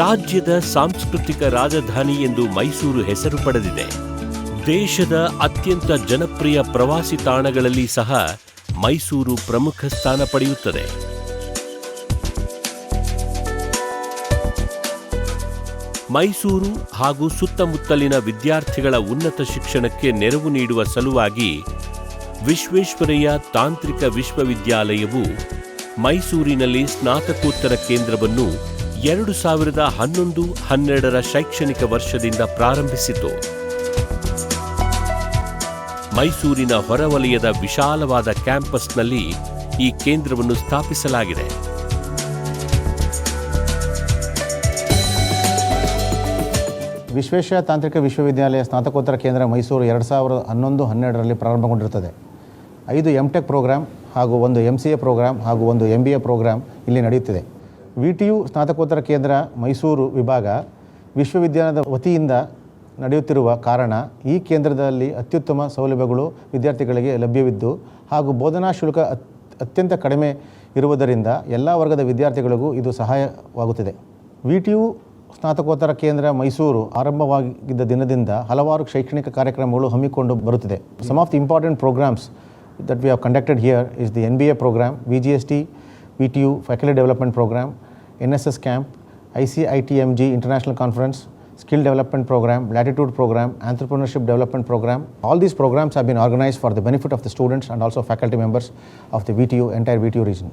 ರಾಜ್ಯದ ಸಾಂಸ್ಕೃತಿಕ ರಾಜಧಾನಿ ಎಂದು ಮೈಸೂರು ಹೆಸರು ಪಡೆದಿದೆ. ದೇಶದ ಅತ್ಯಂತ ಜನಪ್ರಿಯ ಪ್ರವಾಸಿ ತಾಣಗಳಲ್ಲಿ ಸಹ ಮೈಸೂರು ಪ್ರಮುಖ ಸ್ಥಾನ ಪಡೆಯುತ್ತದೆ. ಮೈಸೂರು ಹಾಗೂ ಸುತ್ತಮುತ್ತಲಿನ ವಿದ್ಯಾರ್ಥಿಗಳ ಉನ್ನತ ಶಿಕ್ಷಣಕ್ಕೆ ನೆರವು ನೀಡುವ ಸಲುವಾಗಿ ವಿಶ್ವೇಶ್ವರಯ್ಯ ತಾಂತ್ರಿಕ ವಿಶ್ವವಿದ್ಯಾಲಯವು ಮೈಸೂರಿನಲ್ಲಿ ಸ್ನಾತಕೋತ್ತರ ಕೇಂದ್ರವನ್ನು 2011-12 ಶೈಕ್ಷಣಿಕ ವರ್ಷದಿಂದ ಪ್ರಾರಂಭಿಸಿತು. ಮೈಸೂರಿನ ಹೊರವಲಯದ ವಿಶಾಲವಾದ ಕ್ಯಾಂಪಸ್ನಲ್ಲಿ ಈ ಕೇಂದ್ರವನ್ನು ಸ್ಥಾಪಿಸಲಾಗಿದೆ. ವಿಶ್ವೇಶ್ವರಯ್ಯ ತಾಂತ್ರಿಕ ವಿಶ್ವವಿದ್ಯಾಲಯ ಸ್ನಾತಕೋತ್ತರ ಕೇಂದ್ರ ಮೈಸೂರು 2011-12 ಪ್ರಾರಂಭಗೊಂಡಿರುತ್ತದೆ. 5 MTech ಪ್ರೋಗ್ರಾಮ್ ಹಾಗೂ 1 MCA ಪ್ರೋಗ್ರಾಮ್ ಹಾಗೂ 1 MBA ಪ್ರೋಗ್ರಾಮ್ ಇಲ್ಲಿ ನಡೆಯುತ್ತಿದೆ. VTU ಸ್ನಾತಕೋತ್ತರ ಕೇಂದ್ರ ಮೈಸೂರು ವಿಭಾಗ ವಿಶ್ವವಿದ್ಯಾಲಯದ ವತಿಯಿಂದ ನಡೆಯುತ್ತಿರುವ ಕಾರಣ ಈ ಕೇಂದ್ರದಲ್ಲಿ ಅತ್ಯುತ್ತಮ ಸೌಲಭ್ಯಗಳು ವಿದ್ಯಾರ್ಥಿಗಳಿಗೆ ಲಭ್ಯವಿದ್ದು ಹಾಗೂ ಬೋಧನಾ ಶುಲ್ಕ ಅತ್ಯಂತ ಕಡಿಮೆ ಇರುವುದರಿಂದ ಎಲ್ಲ ವರ್ಗದ ವಿದ್ಯಾರ್ಥಿಗಳಿಗೂ ಇದು ಸಹಾಯವಾಗುತ್ತಿದೆ. VTU ಸ್ನಾತಕೋತ್ತರ ಕೇಂದ್ರ ಮೈಸೂರು ಆರಂಭವಾಗಿದ್ದ ದಿನದಿಂದ ಹಲವಾರು ಶೈಕ್ಷಣಿಕ ಕಾರ್ಯಕ್ರಮಗಳು ಹಮ್ಮಿಕೊಂಡು ಬರುತ್ತಿದೆ. Some of the important programmes that we have conducted here is the NBA program, VGST, VTU Faculty Development Program, NSS Camp, ICITMG International Conference, Skill Development Program, Latitude Program, Entrepreneurship Development Program. All these programs have been organized for the benefit of the students and also faculty members of the entire VTU region.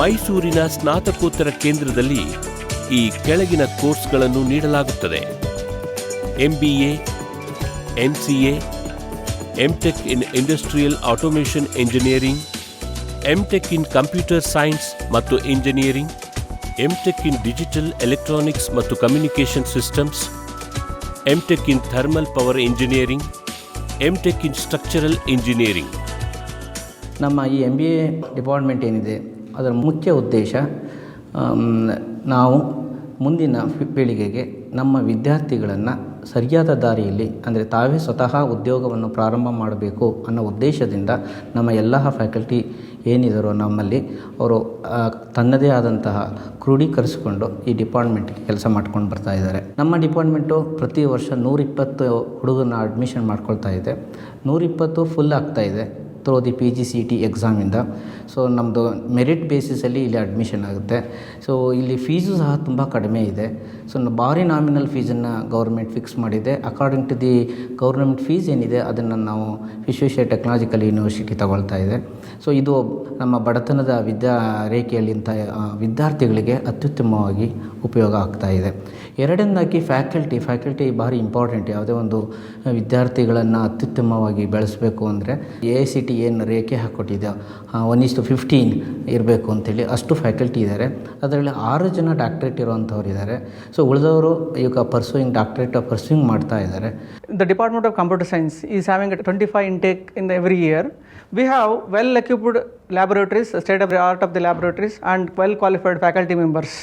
ಮೈಸೂರಿನ ಸ್ನಾತಕೋತ್ತರ ಕೇಂದ್ರದಲ್ಲಿ ಈ ಕೆಳಗಿನ ಕೋರ್ಸ್ಗಳನ್ನು ನೀಡಲಾಗುತ್ತದೆ: MBA, MCA, MTech in Industrial Automation Engineering, MTech in Computer Science ಮತ್ತು Engineering, MTech in Digital Electronics ಮತ್ತು Communication Systems, MTech in Thermal Power Engineering, MTech in Structural Engineering. ನಮ್ಮ ಈ MBA ಡಿಪಾರ್ಟ್ಮೆಂಟ್ ಏನಿದೆ ಅದರ ಮುಖ್ಯ ಉದ್ದೇಶ ನಾವು ಮುಂದಿನ ಪೀಳಿಗೆಗೆ ನಮ್ಮ ವಿದ್ಯಾರ್ಥಿಗಳನ್ನು ಸರಿಯಾದ ದಾರಿಯಲ್ಲಿ, ಅಂದರೆ ತಾವೇ ಸ್ವತಃ ಉದ್ಯೋಗವನ್ನು ಪ್ರಾರಂಭ ಮಾಡಬೇಕು ಅನ್ನೋ ಉದ್ದೇಶದಿಂದ ನಮ್ಮ ಎಲ್ಲ ಫ್ಯಾಕಲ್ಟಿ ಏನಿದ್ದಾರೋ ನಮ್ಮಲ್ಲಿ ಅವರು ತನ್ನದೇ ಆದಂತಹ ಕ್ರೋಢೀಕರಿಸಿಕೊಂಡು ಈ ಡಿಪಾರ್ಟ್ಮೆಂಟ್ಗೆ ಕೆಲಸ ಮಾಡ್ಕೊಂಡು ಬರ್ತಾ ಇದ್ದಾರೆ. ನಮ್ಮ ಡಿಪಾರ್ಟ್ಮೆಂಟು ಪ್ರತಿ ವರ್ಷ 120 ಹುಡುಗರನ್ನ ಅಡ್ಮಿಷನ್ ಮಾಡ್ಕೊಳ್ತಾ ಇದೆ. 120 ಫುಲ್ ಆಗ್ತಾಯಿದೆ ಥ್ರೂ ದಿ PGCET ಎಕ್ಸಾಮಿಂದ. ಸೊ ನಮ್ಮದು ಮೆರಿಟ್ ಬೇಸಿಸಲ್ಲಿ ಇಲ್ಲಿ ಅಡ್ಮಿಷನ್ ಆಗುತ್ತೆ. ಸೊ ಇಲ್ಲಿ ಫೀಸು ಸಹ ತುಂಬ ಕಡಿಮೆ ಇದೆ. ಸೊ ಭಾರಿ ನಾಮಿನಲ್ ಫೀಸನ್ನು ಗೌರ್ಮೆಂಟ್ ಫಿಕ್ಸ್ ಮಾಡಿದೆ. According to the government fees ಏನಿದೆ ಅದನ್ನು ನಾವು ವಿಶ್ವೇಶ್ವರಯ್ಯ ಟೆಕ್ನಾಲಜಿಕಲ್ ಯೂನಿವರ್ಸಿಟಿ ತಗೊಳ್ತಾ ಇದೆ. ಸೊ ಇದು ನಮ್ಮ ಬಡತನದ ರೇಖೆಯಲ್ಲಿಂಥ ವಿದ್ಯಾರ್ಥಿಗಳಿಗೆ ಅತ್ಯುತ್ತಮವಾಗಿ ಉಪಯೋಗ ಆಗ್ತಾ ಇದೆ. ಎರಡನೇದಾಗಿ ಫ್ಯಾಕಲ್ಟಿ ಭಾರಿ ಇಂಪಾರ್ಟೆಂಟ್. ಯಾವುದೇ ಒಂದು ವಿದ್ಯಾರ್ಥಿಗಳನ್ನು ಅತ್ಯುತ್ತಮವಾಗಿ ಬೆಳೆಸಬೇಕು ಅಂದರೆ AICTE ಏನು ರೇಖೆ ಹಾಕ್ಕೊಟ್ಟಿದೆ 1:15 ಇರಬೇಕು ಅಂತೇಳಿ ಅಷ್ಟು ಫ್ಯಾಕಲ್ಟಿ ಇದ್ದಾರೆ. ಅದರಲ್ಲಿ 6 ಜನ ಡಾಕ್ಟ್ರೇಟ್ ಇರುವಂಥವ್ರು ಇದ್ದಾರೆ. ಸೊ ಉಳಿದವರು ಈಗ ಡಾಕ್ಟ್ರೇಟ್ ಮಾಡ್ತಾ ಇದ್ದಾರೆ. The Department of Computer Science is having a 25 intake in every year. We have well-equipped laboratories, state-of-the-art of the laboratories, and well-qualified faculty members.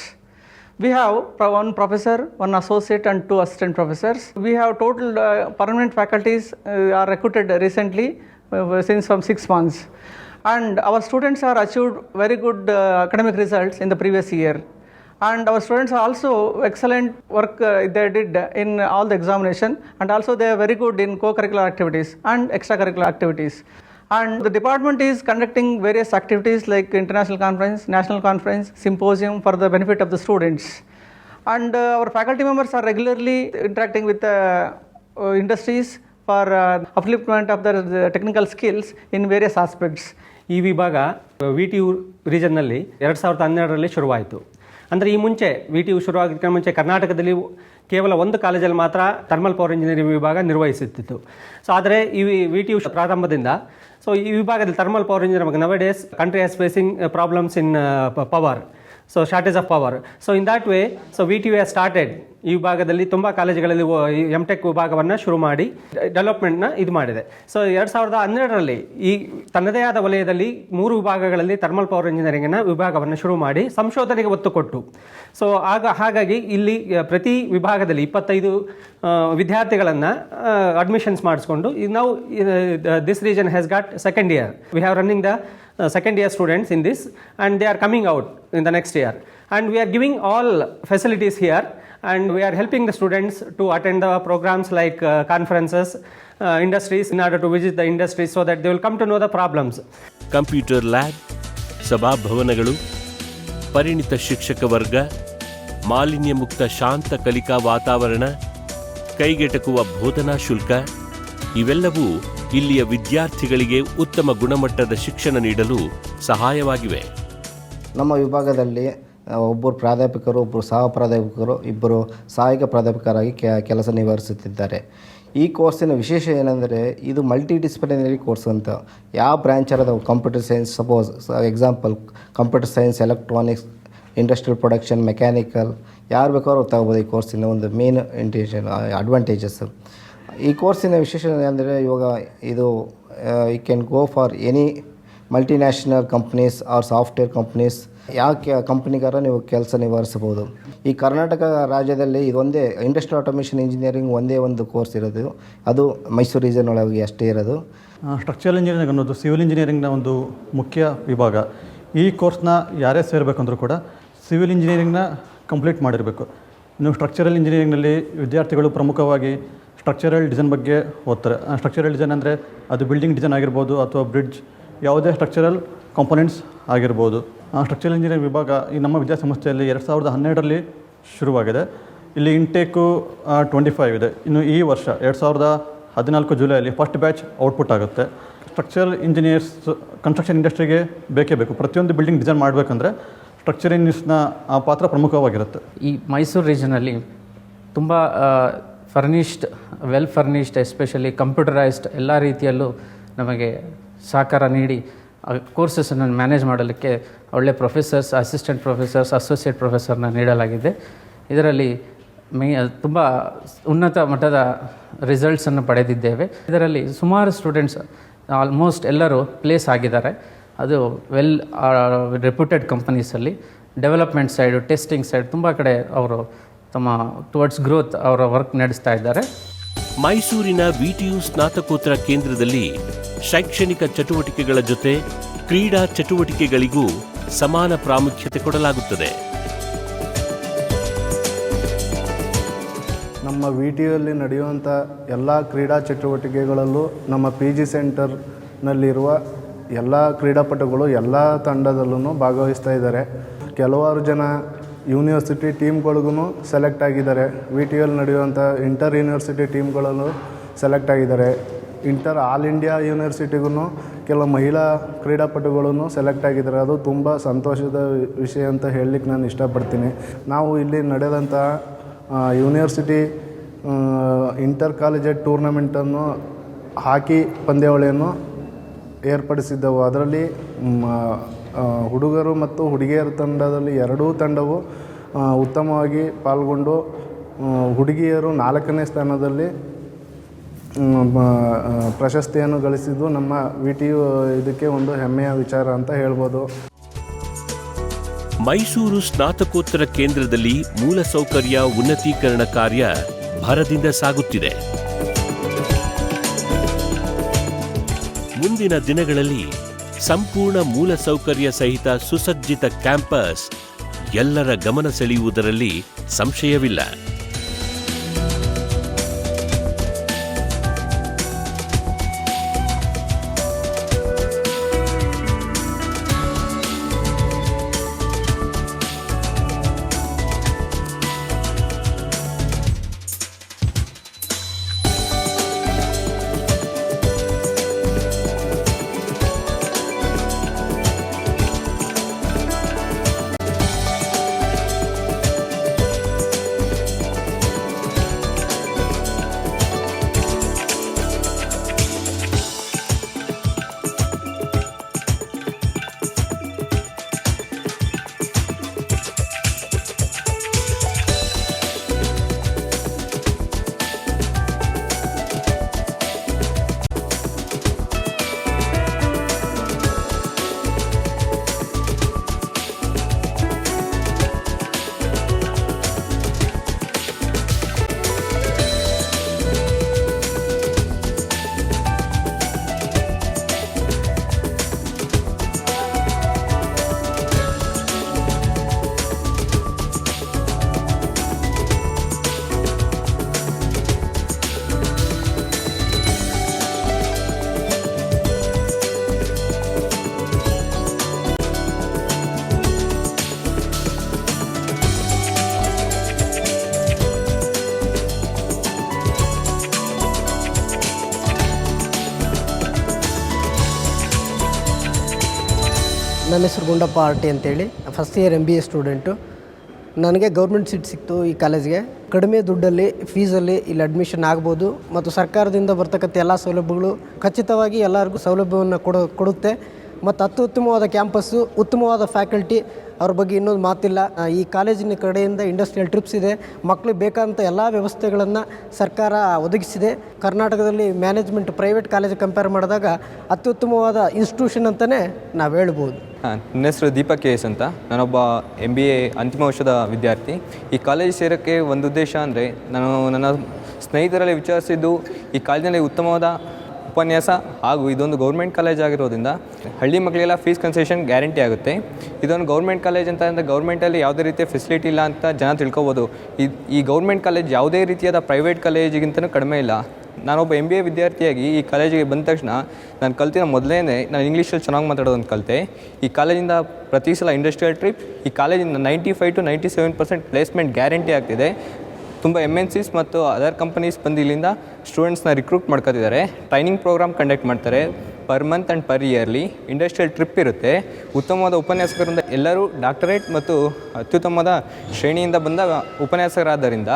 We have one professor, one associate, and 2 assistant professors. We have total permanent faculties are recruited recently. since from 6 months. And our students are achieved very good academic results in the previous year. And our students are also excellent work they did in all the examination, and also they are very good in co-curricular activities and extracurricular activities. And the department is conducting various activities like international conference, national conference, symposium for the benefit of the students. And our faculty members are regularly interacting with industries for upliftment of their technical skills in various aspects. ಈ ವಿಭಾಗ VTU ರೀಜನ್ನಲ್ಲಿ 2012ರಲ್ಲಿ ಶುರುವಾಯಿತು. ಅಂದರೆ ಈ ಮುಂಚೆ VTU ಶುರುವಾಗೋದಕ್ಕೆ ಮುಂಚೆ ಕರ್ನಾಟಕದಲ್ಲಿ ಕೇವಲ ಒಂದು ಕಾಲೇಜಲ್ಲಿ ಮಾತ್ರ ಥರ್ಮಲ್ ಪವರ್ ಇಂಜಿನಿಯರಿಂಗ್ ವಿಭಾಗ ನಿರ್ವಹಿಸುತ್ತಿತ್ತು. ಸೊ ಆದರೆ ಈ VTU ಪ್ರಾರಂಭದಿಂದ ಸೊ ಈ ವಿಭಾಗದಲ್ಲಿ ಥರ್ಮಲ್ ಪವರ್ ಇಂಜಿನಿಯರಿಂಗ್ ನವ days country has facing problems in power, so shortage of power. So in that way so VTU has started. ಈ ವಿಭಾಗದಲ್ಲಿ ತುಂಬ ಕಾಲೇಜುಗಳಲ್ಲಿ MTech ವಿಭಾಗವನ್ನು ಶುರು ಮಾಡಿ ಡೆವಲಪ್ಮೆಂಟ್ನ ಇದು ಮಾಡಿದೆ. ಸೊ 2012ರಲ್ಲಿ ಈ ತನ್ನದೇ ಆದ ವಲಯದಲ್ಲಿ 3 ವಿಭಾಗಗಳಲ್ಲಿ ಥರ್ಮಲ್ ಪವರ್ ಇಂಜಿನಿಯರಿಂಗಿನ ವಿಭಾಗವನ್ನು ಶುರು ಮಾಡಿ ಸಂಶೋಧನೆಗೆ ಒತ್ತು ಕೊಟ್ಟು, ಸೊ ಹಾಗಾಗಿ ಇಲ್ಲಿ ಪ್ರತಿ ವಿಭಾಗದಲ್ಲಿ 25 ವಿದ್ಯಾರ್ಥಿಗಳನ್ನು ಅಡ್ಮಿಷನ್ಸ್ ಮಾಡಿಸ್ಕೊಂಡು ನಾವು this region has got second year. We have running the second year students in this, and they are coming out in the next year, and we are giving all facilities here, and we are helping the students to attend the programs like conferences, industries, in order to visit the industries so that they will come to know the problems. Computer lab, ಸಭಾಭವನಗಳು, ಪರಿಣಿತ ಶಿಕ್ಷಕ ವರ್ಗ, ಮಾಲಿನ್ಯ ಮುಕ್ತ ಶಾಂತ ಕಲಿಕಾ ವಾತಾವರಣ, ಕೈಗೆಟಕುವ ಬೋಧನಾ ಶುಲ್ಕ ಇವೆಲ್ಲವೂ ಇಲ್ಲಿಯ ವಿದ್ಯಾರ್ಥಿಗಳಿಗೆ ಉತ್ತಮ ಗುಣಮಟ್ಟದ ಶಿಕ್ಷಣ ನೀಡಲು ಸಹಾಯವಾಗಿವೆ. ನಮ್ಮ ವಿಭಾಗದಲ್ಲಿ ಒಬ್ಬರು ಪ್ರಾಧ್ಯಾಪಕರು, ಒಬ್ಬರು ಸಹ ಪ್ರಾಧ್ಯಾಪಕರು, ಇಬ್ಬರು ಸಹಾಯಕ ಪ್ರಾಧ್ಯಾಪಕರಾಗಿ ಕೆಲಸ ನಿರ್ವಹಿಸುತ್ತಿದ್ದಾರೆ. ಈ ಕೋರ್ಸಿನ ವಿಶೇಷ ಏನೆಂದರೆ ಇದು ಮಲ್ಟಿ ಡಿಸಿಪ್ಲಿನರಿ ಕೋರ್ಸ್ ಅಂತ. ಯಾವ ಬ್ರ್ಯಾಂಚ್ ಇರೋದು computer science, suppose example computer science, electronics, industrial production, mechanical, ಯಾರು ಬೇಕಾದ್ರೂ ತಗೋಬೋದು. ಈ ಕೋರ್ಸಿನ ಒಂದು ಮೇನ್ ಅಡ್ವಾಂಟೇಜಸ್. ಈ ಕೋರ್ಸಿನ ವಿಶೇಷ ಅಂದರೆ ಇವಾಗ ಇದು you can go for any multinational companies or software companies, ಯಾವ ಕಂಪ್ನಿಗಾರ ನೀವು ಕೆಲಸ ನಿರ್ವಹಿಸಬಹುದು. ಈ ಕರ್ನಾಟಕ ರಾಜ್ಯದಲ್ಲಿ ಇದೊಂದೇ ಇಂಡಸ್ಟ್ರಿಯಲ್ ಆಟೋಮೇಷನ್ ಇಂಜಿನಿಯರಿಂಗ್ ಒಂದೇ ಒಂದು ಕೋರ್ಸ್ ಇರೋದು, ಅದು ಮೈಸೂರು ರೀಜನ್ ಒಳಗೆ ಅಷ್ಟೇ ಇರೋದು. ಸ್ಟ್ರಕ್ಚರಲ್ ಇಂಜಿನಿಯರಿಂಗ್ ಅನ್ನೋದು ಸಿವಿಲ್ ಇಂಜಿನಿಯರಿಂಗ್ನ ಒಂದು ಮುಖ್ಯ ವಿಭಾಗ. ಈ ಕೋರ್ಸ್ನ ಯಾರೇ ಸೇರಬೇಕಂದ್ರೂ ಕೂಡ ಸಿವಿಲ್ ಇಂಜಿನಿಯರಿಂಗ್ನ ಕಂಪ್ಲೀಟ್ ಮಾಡಿರಬೇಕು. ಇನ್ನು ಸ್ಟ್ರಕ್ಚರಲ್ ಇಂಜಿನಿಯರಿಂಗ್ನಲ್ಲಿ ವಿದ್ಯಾರ್ಥಿಗಳು ಪ್ರಮುಖವಾಗಿ ಸ್ಟ್ರಕ್ಚರಲ್ ಡಿಸೈನ್ ಬಗ್ಗೆ ಓದ್ತಾರೆ. ಸ್ಟ್ರಕ್ಚರಲ್ ಡಿಸೈನ್ ಅಂದರೆ ಅದು ಬಿಲ್ಡಿಂಗ್ ಡಿಸೈನ್ ಆಗಿರ್ಬೋದು ಅಥವಾ ಬ್ರಿಡ್ಜ್, ಯಾವುದೇ ಸ್ಟ್ರಕ್ಚರಲ್ ಕಾಂಪೊನೆಂಟ್ಸ್ ಆಗಿರ್ಬೋದು. ಸ್ಟ್ರಕ್ಚರಲ್ ಇಂಜಿನಿಯರಿಂಗ್ ವಿಭಾಗ ಈ ನಮ್ಮ ವಿದ್ಯಾಸಂಸ್ಥೆಯಲ್ಲಿ 2012ರಲ್ಲಿ ಶುರುವಾಗಿದೆ. ಇಲ್ಲಿ ಇಂಟೇಕು 25 ಇದೆ. ಇನ್ನು ಈ ವರ್ಷ 2014 ಜುಲೈಯಲ್ಲಿ ಫಸ್ಟ್ ಬ್ಯಾಚ್ ಔಟ್ಪುಟ್ ಆಗುತ್ತೆ. ಸ್ಟ್ರಕ್ಚರಲ್ ಇಂಜಿನಿಯರ್ಸ್ ಕನ್ಸ್ಟ್ರಕ್ಷನ್ ಇಂಡಸ್ಟ್ರಿಗೆ ಬೇಕೇ ಬೇಕು. ಪ್ರತಿಯೊಂದು ಬಿಲ್ಡಿಂಗ್ ಡಿಸೈನ್ ಮಾಡಬೇಕಂದ್ರೆ ಸ್ಟ್ರಕ್ಚರಲ್ ಇಂಜಿನಿಯರ್ಸ್ನ ಆ ಪಾತ್ರ ಪ್ರಮುಖವಾಗಿರುತ್ತೆ. ಈ ಮೈಸೂರು ರೀಜನಲ್ಲಿ ತುಂಬ ವೆಲ್ ಫರ್ನಿಶ್ಡ್, ಎಸ್ಪೆಷಲಿ ಕಂಪ್ಯೂಟರೈಸ್ಡ್ ಎಲ್ಲ ರೀತಿಯಲ್ಲೂ ನಮಗೆ ಸಹಕಾರ ನೀಡಿ ಕೋರ್ಸಸನ್ನು ಮ್ಯಾನೇಜ್ ಮಾಡಲಿಕ್ಕೆ ಒಳ್ಳೆ ಪ್ರೊಫೆಸರ್ಸ್, ಅಸಿಸ್ಟೆಂಟ್ ಪ್ರೊಫೆಸರ್ಸ್, ಅಸೋಸಿಯೇಟ್ ಪ್ರೊಫೆಸರ್ನ ನೀಡಲಾಗಿದೆ. ಇದರಲ್ಲಿ ತುಂಬ ಉನ್ನತ ಮಟ್ಟದ ರಿಸಲ್ಟ್ಸನ್ನು ಪಡೆದಿದ್ದೇವೆ. ಇದರಲ್ಲಿ ಸುಮಾರು ಸ್ಟೂಡೆಂಟ್ಸ್ ಆಲ್ಮೋಸ್ಟ್ ಎಲ್ಲರೂ ಪ್ಲೇಸ್ ಆಗಿದ್ದಾರೆ. ಅದು ವೆಲ್ ರೆಪ್ಯೂಟೆಡ್ ಕಂಪನೀಸಲ್ಲಿ ಡೆವಲಪ್ಮೆಂಟ್ ಸೈಡು, ಟೆಸ್ಟಿಂಗ್ ಸೈಡ್ ತುಂಬ ಕಡೆ ಅವರು ತಮ್ಮ ಟುವರ್ಡ್ಸ್ ಗ್ರೋತ್ ಅವರ ವರ್ಕ್ ನಡೆಸ್ತಾ ಇದ್ದಾರೆ. ಮೈಸೂರಿನ VTU ಸ್ನಾತಕೋತ್ತರ ಕೇಂದ್ರದಲ್ಲಿ ಶೈಕ್ಷಣಿಕ ಚಟುವಟಿಕೆಗಳ ಜೊತೆ ಕ್ರೀಡಾ ಚಟುವಟಿಕೆಗಳಿಗೂ ಸಮಾನ ಪ್ರಾಮುಖ್ಯತೆ ಕೊಡಲಾಗುತ್ತದೆ. ನಮ್ಮ VTUಯಲ್ಲಿ ನಡೆಯುವಂಥ ಎಲ್ಲ ಕ್ರೀಡಾ ಚಟುವಟಿಕೆಗಳಲ್ಲೂ ನಮ್ಮ PG ಸೆಂಟರ್ನಲ್ಲಿರುವ ಎಲ್ಲ ಕ್ರೀಡಾಪಟುಗಳು ಎಲ್ಲ ತಂಡದಲ್ಲೂ ಭಾಗವಹಿಸ್ತಾ ಇದ್ದಾರೆ. ಕೆಲವಾರು ಜನ ಯೂನಿವರ್ಸಿಟಿ ಟೀಮ್ಗಳಿಗೂ ಸೆಲೆಕ್ಟ್ ಆಗಿದ್ದಾರೆ. VTUಯಲ್ಲಿ ನಡೆಯುವಂಥ ಇಂಟರ್ ಯೂನಿವರ್ಸಿಟಿ ಟೀಮ್ಗಳಲ್ಲೂ ಸೆಲೆಕ್ಟ್ ಆಗಿದ್ದಾರೆ. ಆಲ್ ಇಂಡಿಯಾ ಯೂನಿವರ್ಸಿಟಿಗೂ ಕೆಲವು ಮಹಿಳಾ ಕ್ರೀಡಾಪಟುಗಳನ್ನು ಸೆಲೆಕ್ಟ್ ಆಗಿದ್ದಾರೆ. ಅದು ತುಂಬ ಸಂತೋಷದ ವಿಷಯ ಅಂತ ಹೇಳಲಿಕ್ಕೆ ನಾನು ಇಷ್ಟಪಡ್ತೀನಿ. ನಾವು ಇಲ್ಲಿ ನಡೆದಂಥ ಯೂನಿವರ್ಸಿಟಿ ಇಂಟರ್ ಕಾಲೇಜೆಡ್ ಟೂರ್ನಮೆಂಟನ್ನು ಹಾಕಿ ಪಂದ್ಯಾವಳಿಯನ್ನು ಏರ್ಪಡಿಸಿದ್ದೆವು. ಅದರಲ್ಲಿ ಹುಡುಗರು ಮತ್ತು ಹುಡುಗಿಯರ ತಂಡದಲ್ಲಿ ಎರಡೂ ತಂಡವು ಉತ್ತಮವಾಗಿ ಪಾಲ್ಗೊಂಡು ಹುಡುಗಿಯರು 4ನೇ ಸ್ಥಾನದಲ್ಲಿ ಪ್ರಶಸ್ತಿಯನ್ನು ಗಳಿಸಿದ್ದು ನಮ್ಮ VTU ಇದಕ್ಕೆ ಒಂದು ಹೆಮ್ಮೆಯ ವಿಚಾರ ಅಂತ ಹೇಳ್ಬೋದು. ಮೈಸೂರು ಸ್ನಾತಕೋತ್ತರ ಕೇಂದ್ರದಲ್ಲಿ ಮೂಲಸೌಕರ್ಯ ಉನ್ನತೀಕರಣ ಕಾರ್ಯ ಭರದಿಂದ ಸಾಗುತ್ತಿದೆ. ಮುಂದಿನ ದಿನಗಳಲ್ಲಿ ಸಂಪೂರ್ಣ ಮೂಲಸೌಕರ್ಯ ಸಹಿತ ಸುಸಜ್ಜಿತ ಕ್ಯಾಂಪಸ್ ಎಲ್ಲರ ಗಮನ ಸೆಳೆಯುವುದರಲ್ಲಿ ಸಂಶಯವಿಲ್ಲ. ನನ್ನ ಹೆಸರು ಗುಂಡಪ್ಪ ಆರ್ಟಿ ಅಂತೇಳಿ, ಫಸ್ಟ್ ಇಯರ್ MBA ಸ್ಟೂಡೆಂಟು. ನನಗೆ ಗೌರ್ಮೆಂಟ್ ಸೀಟ್ ಸಿಕ್ತು ಈ ಕಾಲೇಜ್ಗೆ. ಕಡಿಮೆ ದುಡ್ಡಲ್ಲಿ ಫೀಸಲ್ಲಿ ಇಲ್ಲಿ ಅಡ್ಮಿಷನ್ ಆಗ್ಬೋದು ಮತ್ತು ಸರ್ಕಾರದಿಂದ ಬರ್ತಕ್ಕಂಥ ಎಲ್ಲ ಸೌಲಭ್ಯಗಳು ಖಚಿತವಾಗಿ ಎಲ್ಲರಿಗೂ ಸೌಲಭ್ಯವನ್ನು ಕೊಡುತ್ತೆ ಮತ್ತು ಅತ್ಯುತ್ತಮವಾದ ಕ್ಯಾಂಪಸ್ಸು, ಉತ್ತಮವಾದ ಫ್ಯಾಕಲ್ಟಿ, ಅವ್ರ ಬಗ್ಗೆ ಇನ್ನೊಂದು ಮಾತಿಲ್ಲ. ಈ ಕಾಲೇಜಿನ ಕಡೆಯಿಂದ ಇಂಡಸ್ಟ್ರಿಯಲ್ ಟ್ರಿಪ್ಸ್ ಇದೆ, ಮಕ್ಕಳಿಗೆ ಬೇಕಾದಂಥ ಎಲ್ಲ ವ್ಯವಸ್ಥೆಗಳನ್ನು ಸರ್ಕಾರ ಒದಗಿಸಿದೆ. ಕರ್ನಾಟಕದಲ್ಲಿ ಮ್ಯಾನೇಜ್ಮೆಂಟ್ ಪ್ರೈವೇಟ್ ಕಾಲೇಜ್ ಕಂಪೇರ್ ಮಾಡಿದಾಗ ಅತ್ಯುತ್ತಮವಾದ ಇನ್ಸ್ಟಿಟ್ಯೂಷನ್ ಅಂತಲೇ ನಾವು ಹೇಳ್ಬೋದು. ನನ್ನ ಹೆಸರು ದೀಪಕ್ KS ಅಂತ. ನಾನೊಬ್ಬ MBA ಅಂತಿಮ ವರ್ಷದ ವಿದ್ಯಾರ್ಥಿ. ಈ ಕಾಲೇಜ್ ಸೇರೋಕ್ಕೆ ಒಂದು ಉದ್ದೇಶ ಅಂದರೆ, ನಾನು ನನ್ನ ಸ್ನೇಹಿತರಲ್ಲಿ ವಿಚಾರಿಸಿದ್ದು ಈ ಕಾಲೇಜಿನಲ್ಲಿ ಉತ್ತಮವಾದ ಉಪನ್ಯಾಸ ಹಾಗೂ ಇದೊಂದು ಗೌರ್ಮೆಂಟ್ ಕಾಲೇಜ್ ಆಗಿರೋದ್ರಿಂದ ಹಳ್ಳಿ ಮಕ್ಕಳಿಗೆಲ್ಲ ಫೀಸ್ ಕನ್ಸೆಷನ್ ಗ್ಯಾರಂಟಿ ಆಗುತ್ತೆ. ಇದೊಂದು ಗೌರ್ಮೆಂಟ್ ಕಾಲೇಜ್ ಅಂತ ಅಂದರೆ ಗೌರ್ಮೆಂಟಲ್ಲಿ ಯಾವುದೇ ರೀತಿಯ ಫೆಸಿಲಿಟಿ ಇಲ್ಲ ಅಂತ ಜನ ತಿಳ್ಕೊಬೋದು. ಈ ಗೌರ್ಮೆಂಟ್ ಕಾಲೇಜ್ ಯಾವುದೇ ರೀತಿಯಾದ ಪ್ರೈವೇಟ್ ಕಾಲೇಜಿಗಿಂತಲೂ ಕಡಿಮೆ ಇಲ್ಲ. ನಾನೊಬ್ಬ MBA ವಿದ್ಯಾರ್ಥಿಯಾಗಿ ಈ ಕಾಲೇಜಿಗೆ ಬಂದ ತಕ್ಷಣ ನಾನು ಕಲ್ತಿರೋ ಮೊದಲೇ ನಾನು ಇಂಗ್ಲೀಷಲ್ಲಿ ಚೆನ್ನಾಗಿ ಮಾತಾಡೋದನ್ನು ಕಲಿತೆ. ಈ ಕಾಲೇಜಿಂದ ಪ್ರತಿ ಸಲ ಇಂಡಸ್ಟ್ರಿಯಲ್ ಟ್ರಿಪ್, ಈ ಕಾಲೇಜಿಂದ 95 to 97% ಪ್ಲೇಸ್ಮೆಂಟ್ ಗ್ಯಾರಂಟಿ ಆಗ್ತಿದೆ. ತುಂಬ MNCs ಮತ್ತು ಅದರ್ ಕಂಪನೀಸ್ ಬಂದು ಇಲ್ಲಿಂದ ಸ್ಟೂಡೆಂಟ್ಸ್ನ ರಿಕ್ರೂಟ್ ಮಾಡ್ಕೊತಿದ್ದಾರೆ. ಟ್ರೈನಿಂಗ್ ಪ್ರೋಗ್ರಾಮ್ ಕಂಡಕ್ಟ್ ಮಾಡ್ತಾರೆ per month and per yearly. Industrial trip ಇರುತ್ತೆ. ಉತ್ತಮವಾದ ಉಪನ್ಯಾಸಕರಿಂದ ಎಲ್ಲರೂ ಡಾಕ್ಟರೇಟ್ ಮತ್ತು ಅತ್ಯುತ್ತಮವಾದ ಶ್ರೇಣಿಯಿಂದ ಬಂದ ಉಪನ್ಯಾಸಕರಾದ್ದರಿಂದ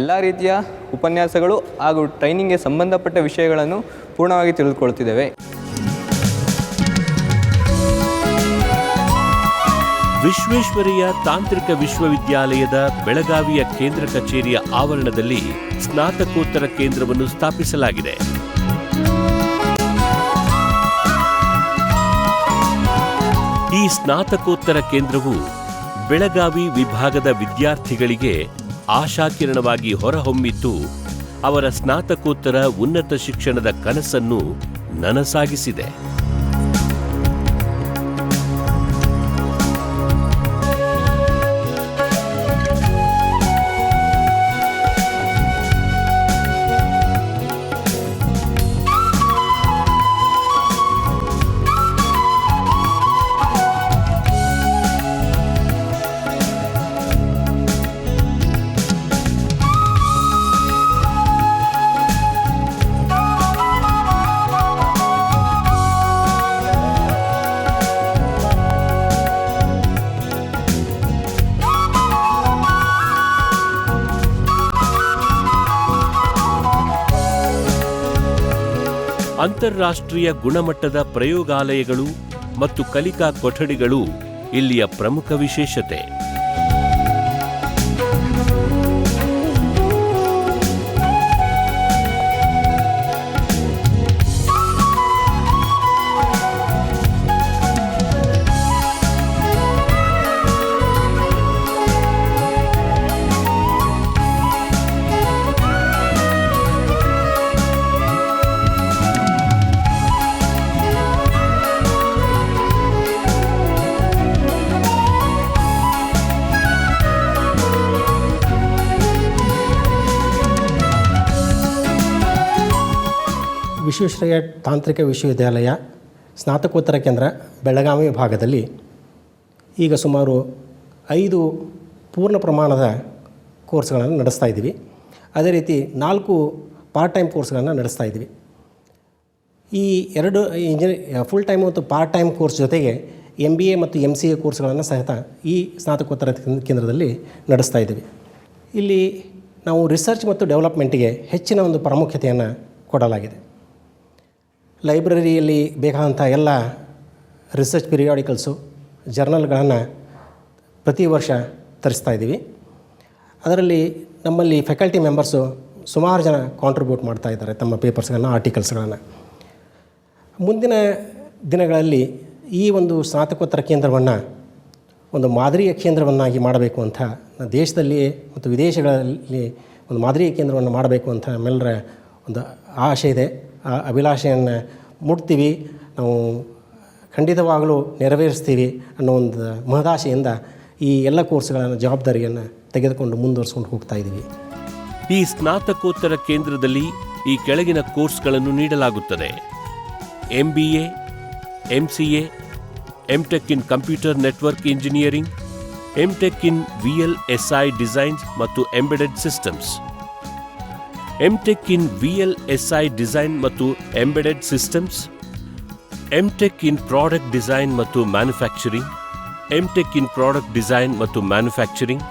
ಎಲ್ಲ ರೀತಿಯ ಉಪನ್ಯಾಸಗಳು ಹಾಗೂ ಟ್ರೈನಿಂಗ್ಗೆ ಸಂಬಂಧಪಟ್ಟ ವಿಷಯಗಳನ್ನು ಪೂರ್ಣವಾಗಿ ತಿಳಿದುಕೊಳ್ತಿದ್ದೇವೆ. ವಿಶ್ವೇಶ್ವರಯ್ಯ ತಾಂತ್ರಿಕ ವಿಶ್ವವಿದ್ಯಾಲಯದ ಬೆಳಗಾವಿಯ ಕೇಂದ್ರ ಕಚೇರಿಯ ಆವರಣದಲ್ಲಿ ಸ್ನಾತಕೋತ್ತರ ಕೇಂದ್ರವನ್ನು ಸ್ಥಾಪಿಸಲಾಗಿದೆ. ಈ ಸ್ನಾತಕೋತ್ತರ ಕೇಂದ್ರವು ಬೆಳಗಾವಿ ವಿಭಾಗದ ವಿದ್ಯಾರ್ಥಿಗಳಿಗೆ ಆಶಾಕಿರಣವಾಗಿ ಹೊರಹೊಮ್ಮಿದ್ದು ಅವರ ಸ್ನಾತಕೋತ್ತರ ಉನ್ನತ ಶಿಕ್ಷಣದ ಕನಸನ್ನು ನನಸಾಗಿಸಿದೆ. ಅಂತಾರಾಷ್ಟ್ರೀಯ ಗುಣಮಟ್ಟದ ಪ್ರಯೋಗಾಲಯಗಳು ಮತ್ತು ಕಲಿಕಾ ಕೊಠಡಿಗಳು ಇಲ್ಲಿಯ ಪ್ರಮುಖ ವಿಶೇಷತೆ. ವಿಶ್ವೇಶ್ವರಯ್ಯ ತಾಂತ್ರಿಕ ವಿಶ್ವವಿದ್ಯಾಲಯ ಸ್ನಾತಕೋತ್ತರ ಕೇಂದ್ರ ಬೆಳಗಾವಿ ವಿಭಾಗದಲ್ಲಿ ಈಗ ಸುಮಾರು 5 ಪೂರ್ಣ ಪ್ರಮಾಣದ ಕೋರ್ಸ್ಗಳನ್ನು ನಡೆಸ್ತಾ ಇದ್ದೀವಿ. ಅದೇ ರೀತಿ 4 ಪಾರ್ಟ್ ಟೈಮ್ ಕೋರ್ಸ್ಗಳನ್ನು ನಡೆಸ್ತಾ ಇದ್ದೀವಿ. ಈ 2 ಫುಲ್ ಟೈಮ್ ಮತ್ತು ಪಾರ್ಟ್ ಟೈಮ್ ಕೋರ್ಸ್ ಜೊತೆಗೆ MBA ಮತ್ತು MCA ಕೋರ್ಸ್ಗಳನ್ನು ಸಹಿತ ಈ ಸ್ನಾತಕೋತ್ತರ ಕೇಂದ್ರದಲ್ಲಿ ನಡೆಸ್ತಾ ಇದ್ದೀವಿ. ಇಲ್ಲಿ ನಾವು ರಿಸರ್ಚ್ ಮತ್ತು ಡೆವಲಪ್ಮೆಂಟಿಗೆ ಹೆಚ್ಚಿನ ಒಂದು ಪ್ರಾಮುಖ್ಯತೆಯನ್ನು ಕೊಡಲಾಗಿದೆ. ಲೈಬ್ರರಿಯಲ್ಲಿ ಬೇಕಾದಂಥ ಎಲ್ಲ ರಿಸರ್ಚ್ ಪಿರಿಯಾಡಿಕಲ್ಸು, ಜರ್ನಲ್ಗಳನ್ನು ಪ್ರತಿ ವರ್ಷ ತರಿಸ್ತಾ ಇದ್ದೀವಿ. ಅದರಲ್ಲಿ ನಮ್ಮಲ್ಲಿ ಫ್ಯಾಕಲ್ಟಿ ಮೆಂಬರ್ಸು ಸುಮಾರು ಜನ ಕಾಂಟ್ರಿಬ್ಯೂಟ್ ಮಾಡ್ತಾ ಇದ್ದಾರೆ ತಮ್ಮ ಪೇಪರ್ಸ್ಗಳನ್ನು, ಆರ್ಟಿಕಲ್ಸ್ಗಳನ್ನು. ಮುಂದಿನ ದಿನಗಳಲ್ಲಿ ಈ ಒಂದು ಸ್ನಾತಕೋತ್ತರ ಕೇಂದ್ರವನ್ನು ಒಂದು ಮಾದರಿಯ ಕೇಂದ್ರವನ್ನಾಗಿ ಮಾಡಬೇಕು ಅಂತ ದೇಶದಲ್ಲಿ ಮತ್ತು ವಿದೇಶಗಳಲ್ಲಿ ಒಂದು ಮಾದರಿಯ ಕೇಂದ್ರವನ್ನು ಮಾಡಬೇಕು ಅಂತ ನಮ್ಮೆಲ್ಲರ ಒಂದು ಆಶೆ ಇದೆ. ಆ ಅಭಿಲಾಷೆಯನ್ನು ಮುಟ್ತೀವಿ, ನಾವು ಖಂಡಿತವಾಗಲೂ ನೆರವೇರಿಸ್ತೀವಿ ಅನ್ನೋ ಒಂದು ಮಹದಾಶೆಯಿಂದ ಈ ಎಲ್ಲ ಕೋರ್ಸ್ಗಳನ್ನು ಜವಾಬ್ದಾರಿಯನ್ನು ತೆಗೆದುಕೊಂಡು ಮುಂದುವರಿಸ್ಕೊಂಡು ಹೋಗ್ತಾ ಇದ್ದೀವಿ. ಈ ಸ್ನಾತಕೋತ್ತರ ಕೇಂದ್ರದಲ್ಲಿ ಈ ಕೆಳಗಿನ ಕೋರ್ಸ್ಗಳನ್ನು ನೀಡಲಾಗುತ್ತದೆ: MBA, MCA, MTech in computer network engineering, MTech in VLSI designs ಮತ್ತು embedded systems, MTech in VLSI design ಮತ್ತು embedded systems, MTech in product design ಮತ್ತು manufacturing, MTech in product design ಮತ್ತು ಮ್ಯಾನುಫ್ಯಾಕ್ಚರಿಂಗ್,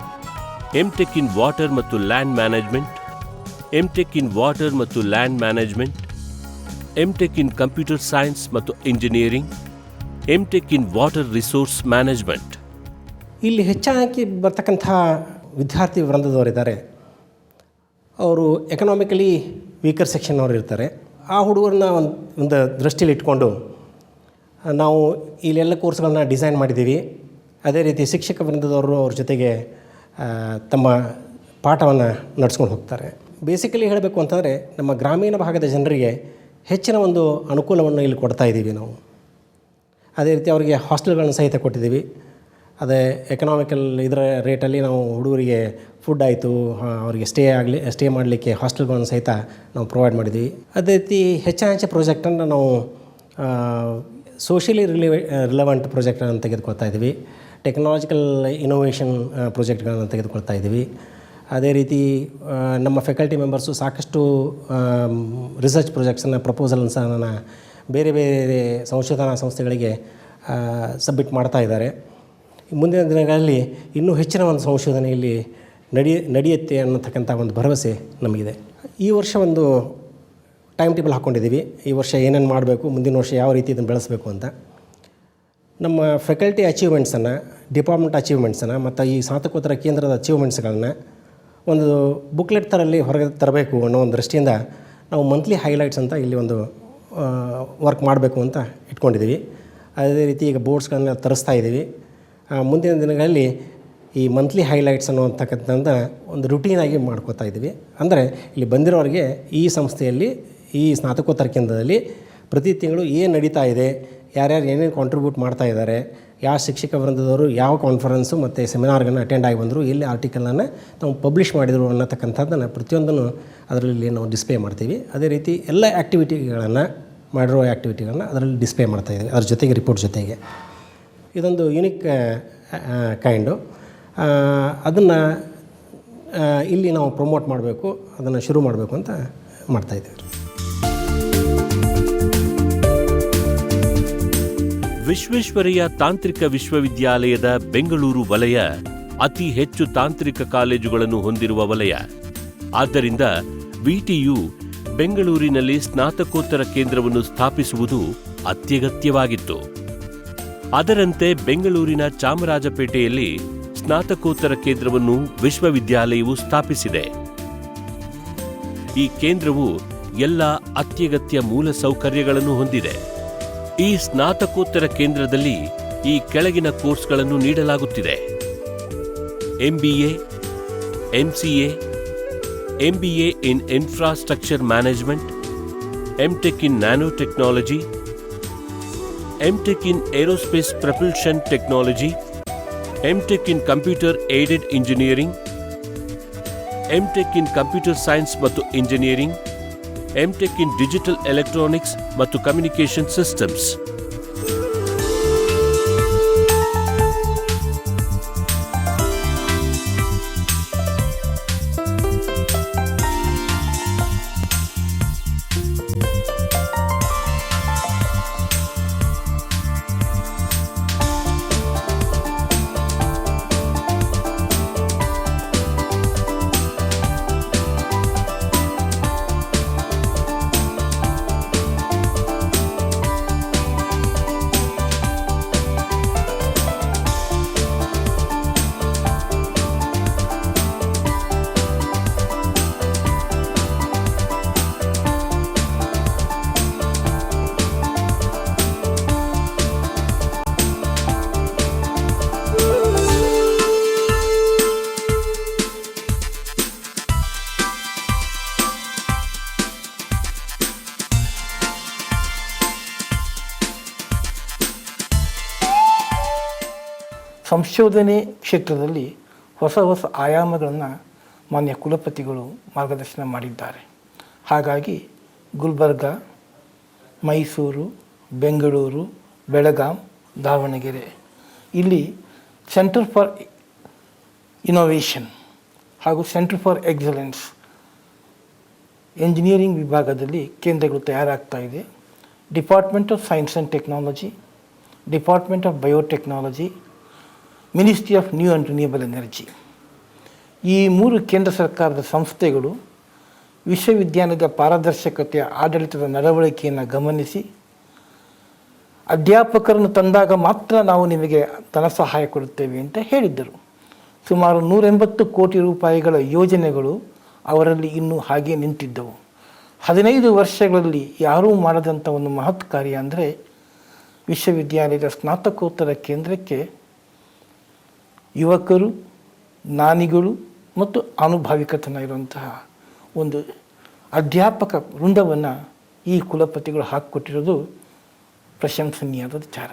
MTech in ವಾಟರ್ ಮತ್ತು land management, MTech in water ಮತ್ತು land management, MTech in computer science ಮತ್ತು engineering, MTech in water resource management. ಇಲ್ಲಿ ಹೆಚ್ಚಾಗಿ ಬರ್ತಕ್ಕಂಥ ವಿದ್ಯಾರ್ಥಿ ವೃಂದದವರಿದ್ದಾರೆ. ಅವರು ಎಕನಾಮಿಕಲಿ ವೀಕರ್ ಸೆಕ್ಷನ್ ಅವರು ಇರ್ತಾರೆ. ಆ ಹುಡುಗರನ್ನ ಒಂದು ದೃಷ್ಟಿಯಲ್ಲಿ ಇಟ್ಕೊಂಡು ನಾವು ಇಲ್ಲೆಲ್ಲ ಕೋರ್ಸ್ಗಳನ್ನ ಡಿಸೈನ್ ಮಾಡಿದ್ದೀವಿ. ಅದೇ ರೀತಿ ಶಿಕ್ಷಕ ವೃಂದದವರು ಅವ್ರ ಜೊತೆಗೆ ತಮ್ಮ ಪಾಠವನ್ನು ನಡೆಸ್ಕೊಂಡು ಹೋಗ್ತಾರೆ. ಬೇಸಿಕಲಿ ಹೇಳಬೇಕು ಅಂತಂದರೆ ನಮ್ಮ ಗ್ರಾಮೀಣ ಭಾಗದ ಜನರಿಗೆ ಹೆಚ್ಚಿನ ಒಂದು ಅನುಕೂಲವನ್ನು ಇಲ್ಲಿ ಕೊಡ್ತಾ ಇದ್ದೀವಿ ನಾವು. ಅದೇ ರೀತಿ ಅವರಿಗೆ ಹಾಸ್ಟೆಲ್ಗಳನ್ನು ಸಹಿತ ಕೊಟ್ಟಿದ್ದೀವಿ. ಅದೇ ಎಕನಾಮಿಕಲ್ ಇದರ ರೇಟಲ್ಲಿ ನಾವು ಹುಡುಗರಿಗೆ ಫುಡ್ ಆಯಿತು, ಅವರಿಗೆ ಸ್ಟೇ ಮಾಡಲಿಕ್ಕೆ ಹಾಸ್ಟೆಲ್ಗಳನ್ನು ಸಹಿತ ನಾವು ಪ್ರೊವೈಡ್ ಮಾಡಿದ್ದೀವಿ. ಅದೇ ರೀತಿ ಹೆಚ್ಚು ಪ್ರಾಜೆಕ್ಟನ್ನು ನಾವು ಸೋಷಿಯಲಿ ರಿಲೆವೆಂಟ್ ಪ್ರಾಜೆಕ್ಟ್ಗಳನ್ನು ತೆಗೆದುಕೊಳ್ತಾ ಇದ್ದೀವಿ. ಟೆಕ್ನಾಲಜಿಕಲ್ ಇನೋವೇಷನ್ ಪ್ರಾಜೆಕ್ಟ್ಗಳನ್ನು ತೆಗೆದುಕೊಳ್ತಾ ಇದ್ದೀವಿ. ಅದೇ ರೀತಿ ನಮ್ಮ ಫ್ಯಾಕಲ್ಟಿ ಮೆಂಬರ್ಸು ಸಾಕಷ್ಟು ರಿಸರ್ಚ್ ಪ್ರಾಜೆಕ್ಟ್ಸನ್ನು, ಪ್ರಪೋಸಲ್ಸನ್ನು ಬೇರೆ ಬೇರೆ ಸಂಶೋಧನಾ ಸಂಸ್ಥೆಗಳಿಗೆ ಸಬ್ಮಿಟ್ ಮಾಡ್ತಾ ಇದ್ದಾರೆ. ಮುಂದಿನ ದಿನಗಳಲ್ಲಿ ಇನ್ನೂ ಹೆಚ್ಚಿನ ಒಂದು ಸಂಶೋಧನೆ ಇಲ್ಲಿ ನಡೆಯುತ್ತೆ ಅನ್ನತಕ್ಕಂಥ ಒಂದು ಭರವಸೆ ನಮಗಿದೆ. ಈ ವರ್ಷ ಒಂದು ಟೈಮ್ ಟೇಬಲ್ ಹಾಕ್ಕೊಂಡಿದ್ದೀವಿ. ಈ ವರ್ಷ ಏನೇನು ಮಾಡಬೇಕು, ಮುಂದಿನ ವರ್ಷ ಯಾವ ರೀತಿ ಇದನ್ನು ಬೆಳೆಸಬೇಕು ಅಂತ. ನಮ್ಮ ಫ್ಯಾಕಲ್ಟಿ ಅಚೀವ್ಮೆಂಟ್ಸನ್ನು, ಡಿಪಾರ್ಟ್ಮೆಂಟ್ ಅಚೀವ್ಮೆಂಟ್ಸನ್ನು ಮತ್ತು ಈ ಸ್ನಾತಕೋತ್ತರ ಕೇಂದ್ರದ ಅಚೀವ್ಮೆಂಟ್ಸ್ಗಳನ್ನ ಒಂದು ಬುಕ್ಲೆಟ್ ಥರಲ್ಲಿ ಹೊರಗೆ ತರಬೇಕು ಅನ್ನೋ ಒಂದು ದೃಷ್ಟಿಯಿಂದ ನಾವು ಮಂತ್ಲಿ ಹೈಲೈಟ್ಸ್ ಅಂತ ಇಲ್ಲಿ ಒಂದು ವರ್ಕ್ ಮಾಡಬೇಕು ಅಂತ ಇಟ್ಕೊಂಡಿದ್ದೀವಿ. ಅದೇ ರೀತಿ ಈಗ ಬೋರ್ಡ್ಸ್ಗಳನ್ನ ತರಿಸ್ತಾ ಇದ್ದೀವಿ. ಮುಂದಿನ ದಿನಗಳಲ್ಲಿ ಈ ಮಂತ್ಲಿ ಹೈಲೈಟ್ಸ್ ಅನ್ನುವಂತಕ್ಕಂಥ ಒಂದು ರುಟೀನಾಗಿ ಮಾಡ್ಕೋತಾ ಇದ್ದೀವಿ. ಅಂದರೆ ಇಲ್ಲಿ ಬಂದಿರೋರಿಗೆ ಈ ಸಂಸ್ಥೆಯಲ್ಲಿ, ಈ ಸ್ನಾತಕೋತ್ತರ ಕೇಂದ್ರದಲ್ಲಿ ಪ್ರತಿ ತಿಂಗಳು ಏನು ನಡೀತಾ ಇದೆ, ಯಾರ್ಯಾರು ಏನೇನು ಕಾಂಟ್ರಿಬ್ಯೂಟ್ ಮಾಡ್ತಾ ಇದ್ದಾರೆ, ಯಾವ ಶಿಕ್ಷಕ ವೃಂದದವರು ಯಾವ ಕಾನ್ಫರೆನ್ಸು ಮತ್ತು ಸೆಮಿನಾರ್ಗಳನ್ನು ಅಟೆಂಡ್ ಆಗಿ ಬಂದರು, ಎಲ್ಲಿ ಆರ್ಟಿಕಲನ್ನು ನಾವು ಪಬ್ಲಿಷ್ ಮಾಡಿದರು ಅನ್ನತಕ್ಕಂಥದ್ದನ್ನು ಪ್ರತಿಯೊಂದನ್ನು ಅದರಲ್ಲಿ ನಾವು ಡಿಸ್ಪ್ಲೇ ಮಾಡ್ತೀವಿ. ಅದೇ ರೀತಿ ಎಲ್ಲ ಆ್ಯಕ್ಟಿವಿಟಿಗಳನ್ನು, ಮಾಡಿರೋ ಆ್ಯಕ್ಟಿವಿಟಿಗಳನ್ನು ಅದರಲ್ಲಿ ಡಿಸ್ಪ್ಲೇ ಮಾಡ್ತಾಯಿದ್ದೀವಿ, ಅದ್ರ ಜೊತೆಗೆ ರಿಪೋರ್ಟ್ ಜೊತೆಗೆ. ಇದೊಂದು ಯುನಿಕ್ ಕೈಂಡು. ಅದನ್ನು ಇಲ್ಲಿ ನಾವು ಪ್ರಮೋಟ್ ಮಾಡಬೇಕು, ಅದನ್ನು ಶುರು ಮಾಡಬೇಕು ಅಂತ ಮಾಡ್ತಾಯಿದ್ದೀವಿ. ವಿಶ್ವೇಶ್ವರಯ್ಯ ತಾಂತ್ರಿಕ ವಿಶ್ವವಿದ್ಯಾಲಯದ ಬೆಂಗಳೂರು ವಲಯ ಅತಿ ಹೆಚ್ಚು ತಾಂತ್ರಿಕ ಕಾಲೇಜುಗಳನ್ನು ಹೊಂದಿರುವ ವಲಯ. ಆದ್ದರಿಂದ ವಿಟಿಯು ಬೆಂಗಳೂರಿನಲ್ಲಿ ಸ್ನಾತಕೋತ್ತರ ಕೇಂದ್ರವನ್ನು ಸ್ಥಾಪಿಸುವುದು ಅತ್ಯಗತ್ಯವಾಗಿತ್ತು. ಅದರಂತೆ ಬೆಂಗಳೂರಿನ ಚಾಮರಾಜಪೇಟೆಯಲ್ಲಿ ಸ್ನಾತಕೋತ್ತರ ಕೇಂದ್ರವನ್ನು ವಿಶ್ವವಿದ್ಯಾಲಯವು ಸ್ಥಾಪಿಸಿದೆ. ಈ ಕೇಂದ್ರವು ಎಲ್ಲ ಅತ್ಯಗತ್ಯ ಮೂಲಸೌಕರ್ಯಗಳನ್ನು ಹೊಂದಿದೆ. ಈ ಸ್ನಾತಕೋತ್ತರ ಕೇಂದ್ರದಲ್ಲಿ ಈ ಕೆಳಗಿನ ಕೋರ್ಸ್ಗಳನ್ನು ನೀಡಲಾಗುತ್ತಿದೆ: MBA, MCA, MBA in infrastructure management, MTech in nanotechnology, MTech in aerospace propulsion technology, MTech in computer aided engineering, MTech in computer science ಮತ್ತು engineering, MTech in digital electronics ಮತ್ತು ಕಮ್ಯುನಿಕೇಷನ್ ಸಿಸ್ಟಮ್ಸ್. ಸಂಶೋಧನೆ ಕ್ಷೇತ್ರದಲ್ಲಿ ಹೊಸ ಹೊಸ ಆಯಾಮಗಳನ್ನು ಮಾನ್ಯ ಕುಲಪತಿಗಳು ಮಾರ್ಗದರ್ಶನ ಮಾಡಿದ್ದಾರೆ. ಹಾಗಾಗಿ ಗುಲ್ಬರ್ಗ, ಮೈಸೂರು, ಬೆಂಗಳೂರು, ಬೆಳಗಾಂ, ದಾವಣಗೆರೆ ಇಲ್ಲಿ ಸೆಂಟರ್ ಫಾರ್ ಇನೋವೇಷನ್ ಹಾಗೂ ಸೆಂಟರ್ ಫಾರ್ ಎಕ್ಸಲೆನ್ಸ್ ಎಂಜಿನಿಯರಿಂಗ್ ವಿಭಾಗದಲ್ಲಿ ಕೇಂದ್ರಗಳು ತಯಾರಾಗ್ತಾ ಇದೆ. Department of science and technology, department of biotechnology, ministry of new and renewable energy ಈ 3 ಕೇಂದ್ರ ಸರ್ಕಾರದ ಸಂಸ್ಥೆಗಳು ವಿಶ್ವವಿದ್ಯಾಲಯದ ಪಾರದರ್ಶಕತೆಯ ಆಡಳಿತದ ನಡವಳಿಕೆಯನ್ನು ಗಮನಿಸಿ ಅಧ್ಯಾಪಕರನ್ನು ತಂದಾಗ ಮಾತ್ರ ನಾವು ನಿಮಗೆ ಧನ ಸಹಾಯ ಕೊಡುತ್ತೇವೆ ಅಂತ ಹೇಳಿದ್ದರು. ಸುಮಾರು 180 ಕೋಟಿ ರೂಪಾಯಿಗಳ ಯೋಜನೆಗಳು ಅವರಲ್ಲಿ ಇನ್ನೂ ಹಾಗೆ ನಿಂತಿದ್ದವು. 15 ವರ್ಷಗಳಲ್ಲಿ ಯಾರೂ ಮಾಡದಂಥ ಒಂದು ಮಹತ್ ಕಾರ್ಯ ಅಂದರೆ ವಿಶ್ವವಿದ್ಯಾಲಯದ ಸ್ನಾತಕೋತ್ತರ ಕೇಂದ್ರಕ್ಕೆ ಯುವಕರು, ಜ್ಞಾನಿಗಳು ಮತ್ತು ಅನುಭಾವಿಕತನ ಇರುವಂತಹ ಒಂದು ಅಧ್ಯಾಪಕ ವೃಂದವನ್ನು ಈ ಕುಲಪತಿಗಳು ಹಾಕಿಕೊಟ್ಟಿರೋದು ಪ್ರಶಂಸನೀಯವಾದ ವಿಚಾರ.